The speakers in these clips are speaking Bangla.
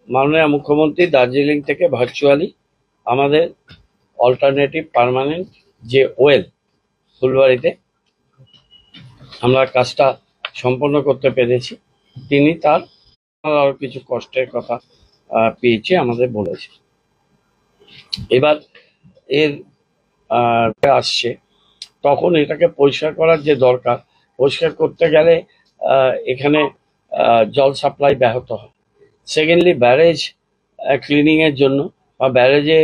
মাননীয় মুখ্যমন্ত্রী দার্জিলিং থেকে ভার্চুয়ালি আমাদের অল্টারনেটিভ পার্মানেন্ট যে ওয়েল ফুলবাড়িতে আমরা কাজটা সম্পন্ন করতে পেরেছি। তিনি তার আরো কিছু কষ্টের কথা পেয়েছি আমাদের বলেছে। এবার এর আসছে, তখন এটাকে পরিষ্কার করার যে দরকার, পরিষ্কার করতে গেলে এখানে জল সাপ্লাই ব্যাহত হয়। সেকেন্ডলি ব্যারেজ ক্লিনিং এর জন্য বা ব্যারেজে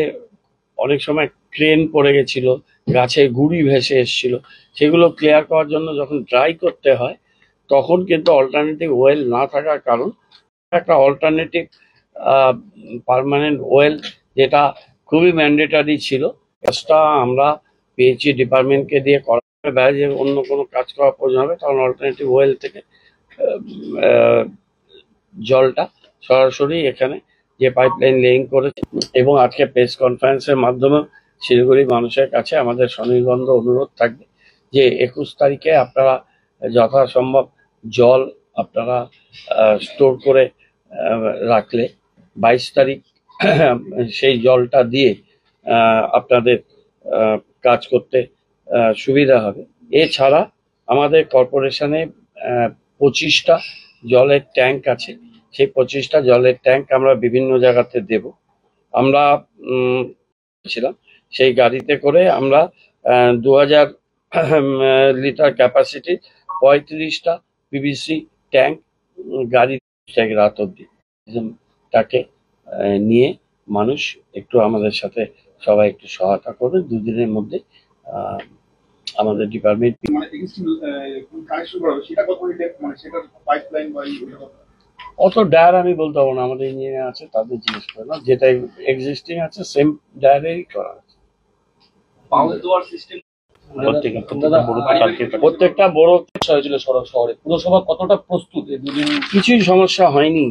অনেক সময় ক্রেন পড়ে গেছিল, গাছের গুড়ি ভেসে এসেছিল, সেগুলো ক্লিয়ার করার জন্য যখন ড্রাই করতে হয় তখন কিন্তু অল্টারনেটিভ ওয়েল না থাকার কারণ একটা অল্টারনেটিভ পার্মানেন্ট ওয়েল যেটা খুবই ম্যান্ডেটারি ছিল, কাজটা আমরা পেয়েছি ডিপার্টমেন্টকে দিয়ে করা ব্যারেজে অন্য কোনো কাজ করা প্রয়োজন হবে, কারণ অল্টারনেটিভ ওয়েল থেকে জলটা সরাসরি এখানে যে পাইপলাইন লেইং করেছে। এবং আজকে প্রেস কনফারেন্সের মাধ্যমে শিলিগুড়ি মানুষের কাছে আমাদের স্বনির্বন্ধ অনুরোধ থাকবে যে 21 তারিখে আপনারা যথাসম্ভব জল আপনারা স্টোর করে রাখলে 22 তারিখ সেই জলটা দিয়ে আপনাদের কাজ করতে সুবিধা হবে। এছাড়া আমাদের কর্পোরেশনে 25টা জলের ট্যাঙ্ক আছে, সেই 25টা জলের ট্যাঙ্ক আমরা বিভিন্ন জায়গাতে দেব। আমরা ছিলাম সেই গাড়িতে করে আমরা 2000 লিটার ক্যাপাসিটি 35টা পিভিসি ট্যাঙ্ক গাড়ি রাত অব্দি তাকে নিয়ে মানুষ একটু আমাদের সাথে সবাই একটু সহায়তা করবে। দুদিনের মধ্যে আমাদের ডিপার্টমেন্ট অত ডায়ার আমি বলতে পারবো না, আমাদের ইঞ্জিনিয়ার আছে তাদের জিজ্ঞেস করে না, যেটা এক্সিস্টিং আছে সেম ডায়ারেরই করা আছে। প্রত্যেকটা বড় হয়েছিল শহরে, পুরসভা কতটা প্রস্তুত? কিছুই সমস্যা হয়নি,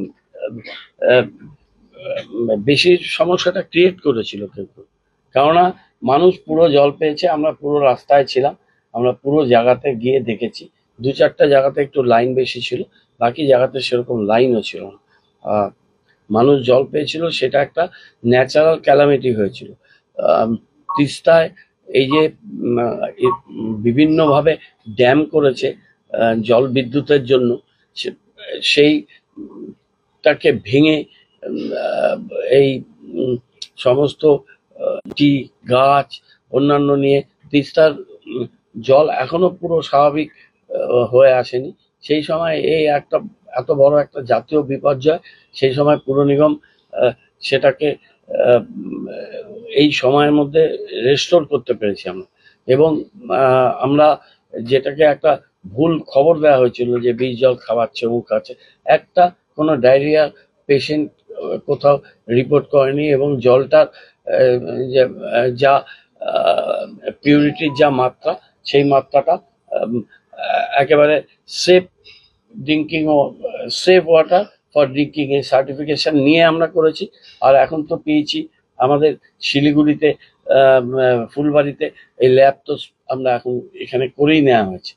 বেশি সমস্যাটা ক্রিয়েট করেছিল কিন্তু, কেননা মানুষ পুরো জল পেয়েছে, আমরা পুরো রাস্তায় ছিলাম, আমরা পুরো জায়গাতে গিয়ে দেখেছি। 2-4টা জায়গাতে একটু লাইন বেশি ছিল, বাকি জায়গাতে সেরকম লাইনও ছিল না। মানুষ জল পেয়েছিল, সেটা একটা ন্যাচারাল ক্যালামিটি হয়েছিল। তিস্তায় এই যে বিভিন্নভাবে ড্যাম করেছে জল বিদ্যুতের জন্য, সেইটাকে ভেঙে এই সমস্ত গাছ অন্যান্য নিয়ে তিস্তার জল এখনো পুরো স্বাভাবিক হয়ে আসেনি। সেই সময় এই একটা এত বড় একটা জাতীয় বিপর্যয়, সেই সময় পুর নিগম সেটাকে এই সময়ের মধ্যে রেস্টোর করতে পেরেছি আমরা। এবং আমরা যেটাকে একটা ভুল খবর দেওয়া হয়েছিল যে বিষ জল খাওয়াচ্ছে মুখ আছে, একটা কোনো ডায়রিয়া পেশেন্ট কোথাও রিপোর্ট করেনি, এবং জলটার যা পিউরিটির যা মাত্রা, সেই মাত্রাটা একেবারে সেফ ড্রিঙ্কিং ও সেফ ওয়াটার ফর ড্রিঙ্কিং এই সার্টিফিকেশন নিয়ে আমরা করেছি। আর এখন তো পেয়েছি আমাদের শিলিগুড়িতে ফুলবাড়িতে এই ল্যাব তো আমরা এখন এখানে করেই নেওয়া হয়েছে,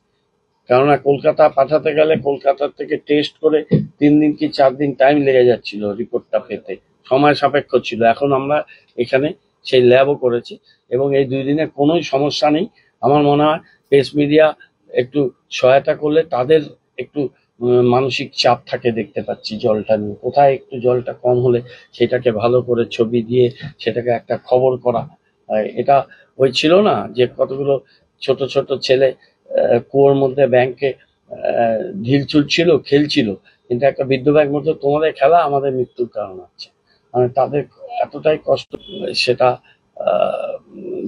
কেননা কলকাতা পাঠাতে গেলে কলকাতার থেকে টেস্ট করে 3 দিন কি 4 দিন টাইম লেগে যাচ্ছিল রিপোর্টটা পেতে, সময় সাপেক্ষ ছিল। এখন আমরা এখানে সেই ল্যাবও করেছি এবং এই 2 দিনে কোনো সমস্যা নেই। আমার মনে হয় প্রেস মিডিয়া একটু সহায়তা করলে তাদের একটু মানসিক চাপ থাকে, দেখতে পাচ্ছি জলটা নিয়ে, কোথায় একটু জলটা কম হলে সেটাকে ভালো করে ছবি দিয়ে সেটাকে একটা খবর করা। এটা ওই ছিল না যে কতগুলো ছোট ছোট ছেলে কুয়োর মধ্যে ব্যাংকে ঢিল ছুটছিল, খেলছিল, কিন্তু একটা বিদ্যুৎ মতো তোমাদের খেলা আমাদের মৃত্যুর কারণ হচ্ছে, মানে তাদের এতটাই কষ্ট, সেটা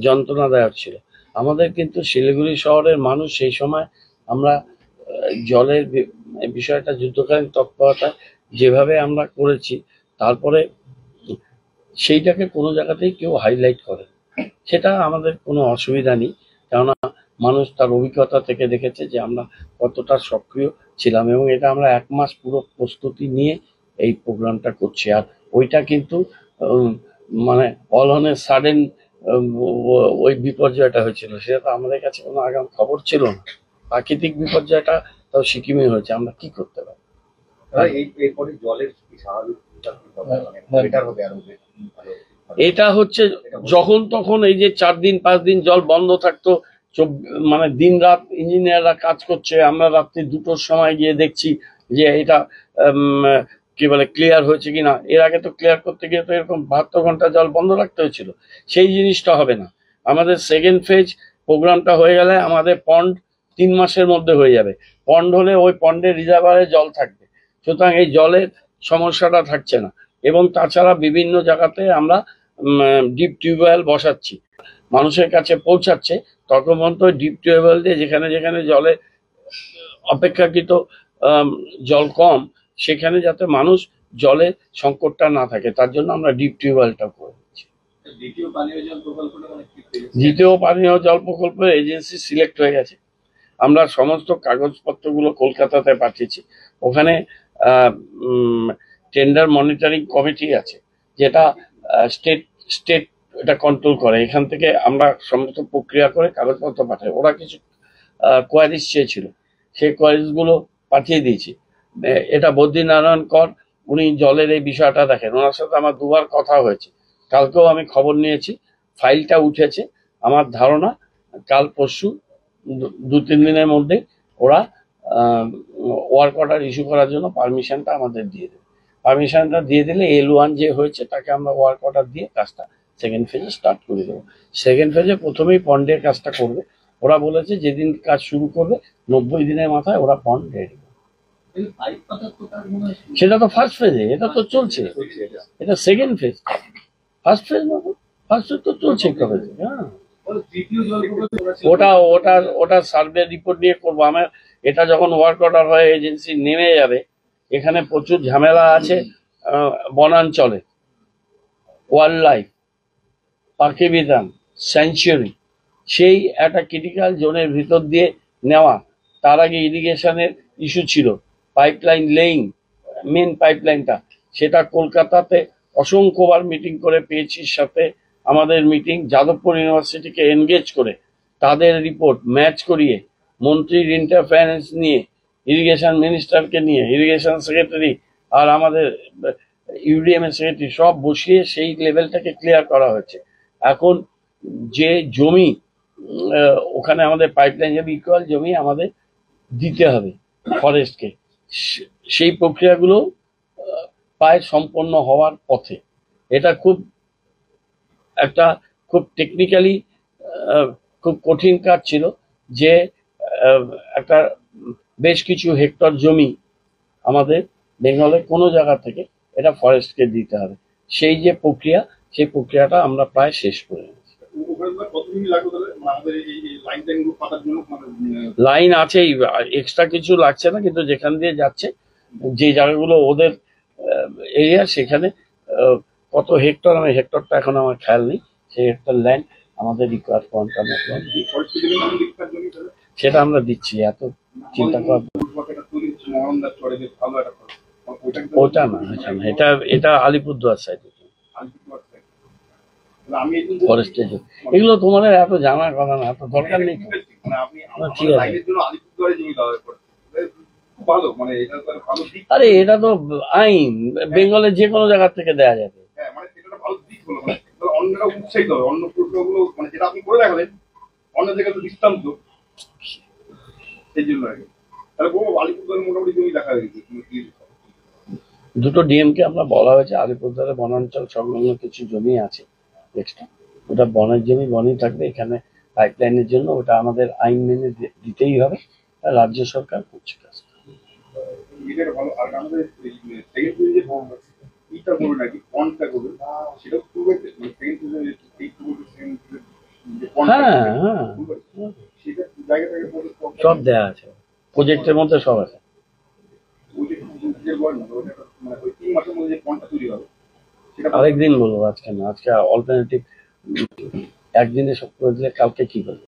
যন্ত্রণাদায়ক ছিল আমাদের। কিন্তু শিলিগুড়ি শহরের মানুষ সেই সময় আমরা জলের বিষয়টা যুদ্ধকালীন তৎপরতায় যেভাবে আমরা করেছি, তারপরে সেইটাকে কোনো জায়গাতেই কেউ হাইলাইট করে, সেটা আমাদের কোনো অসুবিধা নেই, কেননা মানুষ তার অভিজ্ঞতা থেকে দেখেছে যে আমরা কতটা সক্রিয় ছিলাম, এবং এটা আমরা 1 মাস পুরো প্রস্তুতি নিয়ে এই প্রোগ্রামটা করছি। আর ওইটা কিন্তু মানে অল অন এ সাডেন ওই বিপর্যয়টা হয়েছিল, সেটা তো আমাদের কাছে কোনো আগাম খবর ছিল না। প্রাকৃতিক বিপর্যয়টা তাও সিকিমে হয়েছে, আমরা কি করতে পারি? এরপরে জলের কি স্বাভাবিক বেটার হবে আরো ভালো। এটা হচ্ছে যখন তখন এই যে 4 দিন 5 দিন জল বন্ধ থাকতো, মানে দিন রাত ইঞ্জিনিয়াররা কাজ করছে, আমরা রাত্রি 2টোর সময় গিয়ে দেখছি যে এটা কি বলে ক্লিয়ার হয়েছে কিনা। এর আগে তো ক্লিয়ার করতে গিয়ে তো এরকম 72 ঘন্টা জল বন্ধ রাখতে হয়েছিল। সেই জিনিসটা হবে না। আমাদের সেকেন্ড ফেজ প্রোগ্রামটা হয়ে গেলে আমাদের পন্ড 3 মাসের মধ্যে হয়ে যাবে। পন্ড হলে ওই পন্ডের রিজার্ভারে জল থাকবে, সুতরাং এই জলের সমস্যাটা থাকছে না। এবং তাছাড়া বিভিন্ন জায়গাতে আমরা ডিপ টিউবওয়েল বসাচ্ছি, মানুষের কাছে পৌঁছাচ্ছে। তখন পর্যন্ত ডিপ টিউবওয়েল দিয়ে যেখানে যেখানে জলে অপেক্ষাকৃত জল কম, সেখানে যাতে মানুষ জলের সংকটটা না থাকে, তার জন্য আমরা ডিপ টিউবওয়েলটা করে দিচ্ছি। দ্বিতীয় পানীয় জল প্রকল্পের এজেন্সি সিলেক্ট হয়ে গেছে। আমরা সমস্ত কাগজপত্রগুলো কলকাতাতে পাঠিয়েছি। ওখানে টেন্ডার মনিটরিং কমিটি আছে, যেটা স্টেট স্টেট এটা কন্ট্রোল করে। এখান থেকে আমরা সমস্ত প্রক্রিয়া করে কাগজপত্র পাঠাই। ওরা কিছু কোয়ারিজ চেয়েছিল, সেই কোয়ারিজগুলো পাঠিয়ে দিয়েছি। এটা বদ্রীনারায়ণ কর, উনি জলের এই বিষয়টা দেখেন, ওনার সাথে আমার 2বার কথা হয়েছে। কালকেও আমি খবর নিয়েছি, ফাইলটা উঠেছে। আমার ধারণা কাল পরশু 2-3 দিনের মধ্যে ওরা ওয়ার্ক অর্ডার ইস্যু করার জন্য পারমিশনটা আমাদের দিয়ে দেবে। পারমিশনটা দিয়ে দিলে L1 যে হয়েছে তাকে আমরা ওয়ার্ক অর্ডার দিয়ে কাজটা সেকেন্ড ফেজে স্টার্ট করে দেবো। সেকেন্ড ফেজে প্রথমেই পন্ডের কাজটা করবে। ওরা বলেছে যেদিন কাজ শুরু করবে 90 দিনের মাথায় ওরা পন্ড রেডি। সেটা তো ফার্স্ট ফেজে, এটা তো চলছে, এটা সেকেন্ড ফেজ। ফার্স্ট ফেজ না, ফার্স্ট ফেজ তো চলছে কবে। হ্যাঁ, ওটা ওটা ওটা সার্ভে রিপোর্ট নিয়ে করবো। আমার এটা যখন ওয়ার্ক অর্ডার হয় এজেন্সি নেমে যাবে। এখানে প্রচুর ঝামেলা আছে বনাঞ্চলে, ওয়াইল্ড লাইফ, পাখি বিধান, স্যাংচুয়ারি, সেই একটা ক্রিটিক্যাল জোনের ভিতর দিয়ে নেওয়া। তার আগে ইরিগেশনের ইস্যু ছিল, পাইপলাইন লেইং, মেন পাইপলাইনটা, সেটা কলকাতাতে অসংখ্যবার মিটিং করে পেয়েছির সাথে আমাদের মিটিং, যাদবপুর ইউনিভার্সিটিকে এনগেজ করে তাদের রিপোর্ট ম্যাচ করিয়ে, মন্ত্রীর ইন্টারফারেন্স নিয়ে, ইরিগেশন মিনিস্টারকে নিয়ে, ইরিগেশন সেক্রেটারি আর আমাদের ইউডিএম এর সেক্রেটারি সব বসিয়ে সেই লেভেলটাকে ক্লিয়ার করা হয়েছে। এখন যে জমি ওখানে আমাদের পাইপলাইন জমি, ইকুয়াল জমি আমাদের দিতে হবে ফরেস্টকে, সেই প্রক্রিয়াগুলো প্রায় সম্পন্ন হওয়ার পথে। এটা খুব টেকনিক্যালি খুব কঠিন কাজ ছিল, যে একটা বেশ কিছু হেক্টর জমি আমাদের বেঙ্গলের কোনো জায়গা থেকে এটা ফরেস্টকে দিতে হবে। সেই যে প্রক্রিয়া, সেই প্রক্রিয়াটা আমরা প্রায় শেষ করে নিয়েছি। লাইন আছেই, এক্সট্রা কিছু লাগছে না, কিন্তু যেখান দিয়ে যাচ্ছে, যে জায়গাগুলো ওদের এরিয়া, সেখানে কত হেক্টর, আমি হেক্টরটা এখন আমার খেয়াল নেই, সেই হেক্টর ল্যান্ড আমাদের রিকোয়ার কোয়ান্টামের, সেটা আমরা দিচ্ছি। এত চিন্তা করার ওটা না, এটা এটা আলিপুরদুয়ার সাইডে ফরেস্টের। এগুলো তোমাদের এত জানার কথা না, এত দরকার নেই। ঠিক আছে, আরে এটা তো আইন, বেঙ্গলের যে কোনো জায়গা থেকে দেয়া যাবে। দুটো ডিএমকে আমরা বলা হয়েছে, আলিপুরদুয়ারে বনাঞ্চল সংলগ্ন কিছু জমি আছে এক্সট্রা, ওটা বনের জমি, বনই থাকবে। এখানে পাইপলাইনের জন্য ওটা আমাদের আইন মেনে দিতেই হবে, রাজ্য সরকার করছে কাজ। হ্যাঁ হ্যাঁ, সব দেয়া আছে প্রজেক্টের মধ্যে, সব আছে। আরেকদিন বলবো, আজকে না। আজকে অল্টারনেটিভ একদিনে সব করে দিলে কালকে কি করবো।